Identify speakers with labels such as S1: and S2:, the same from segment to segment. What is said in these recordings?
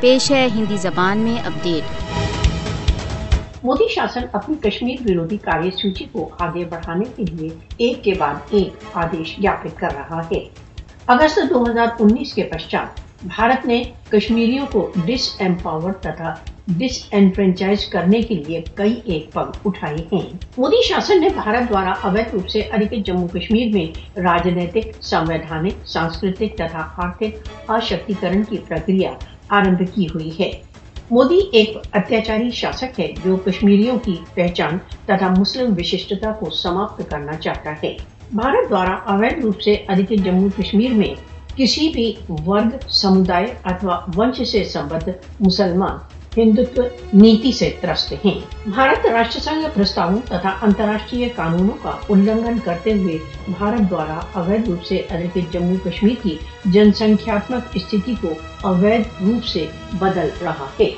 S1: پیش ہے ہندی زبان میں اپڈیٹ۔
S2: مودی شاسن اپنی کشمیر وروधी कार्य सूची को आगे बढ़ाने के लिए एक के बाद एक आदेश ज्ञापित कर रहा है। अगस्त 2019 के पश्चात भारत ने कश्मीरियों को डिसएम्पावर तथा डिसएनफ्रेंचाइज करने के लिए कई एक पग उठाए हैं। मोदी शासन ने भारत द्वारा अवैध रूप से अधिकृत जम्मू कश्मीर में राजनीतिक, संवैधानिक, सांस्कृतिक तथा आर्थिक अशक्तिकरण की प्रक्रिया आरंभ की हुई है। मोदी एक अत्याचारी शासक है जो कश्मीरियों की पहचान तथा मुस्लिम विशिष्टता को समाप्त करना चाहता है। भारत द्वारा अवैध रूप से अधिकृत जम्मू कश्मीर में किसी भी वर्ग, समुदाय अथवा वंश से संबद्ध मुसलमान हिंदुत्व नीति से त्रस्त हैं। भारत राष्ट्रसंघ प्रस्तावों तथा अंतर्राष्ट्रीय कानूनों का उल्लंघन करते हुए भारत द्वारा अवैध रूप से अधिकृत जम्मू कश्मीर की जनसंख्यात्मक स्थिति को अवैध रूप से बदल रहा है।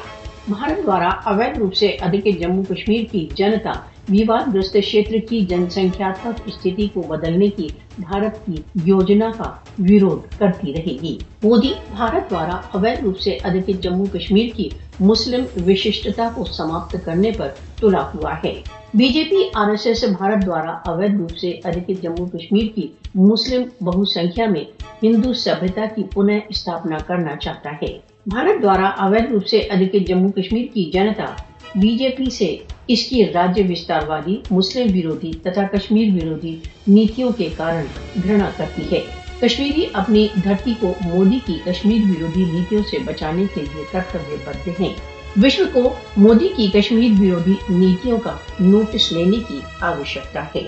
S2: भारत द्वारा अवैध रूप से अधिकृत जम्मू कश्मीर की जनता विवादग्रस्त क्षेत्र की जनसंख्यात्मक स्थिति को बदलने की भारत की योजना का विरोध करती रहेगी। मोदी भारत द्वारा अवैध रूप से अधिकृत जम्मू कश्मीर की मुस्लिम विशिष्टता को समाप्त करने पर तुला हुआ है। बीजेपी आरएसएस भारत द्वारा अवैध रूप से अधिकृत जम्मू कश्मीर की मुस्लिम बहुसंख्या में हिंदू सभ्यता की पुनः स्थापना करना चाहता है। भारत द्वारा अवैध रूप से अधिकृत जम्मू कश्मीर की जनता बीजेपी से इसकी राज्य विस्तारवादी, मुस्लिम विरोधी तथा कश्मीर विरोधी नीतियों के कारण घृणा करती है। कश्मीरी अपनी धरती को मोदी की कश्मीर विरोधी नीतियों से बचाने के लिए कर्तव्यबद्ध हैं। विश्व को मोदी की कश्मीर विरोधी नीतियों का नोटिस लेने की आवश्यकता है।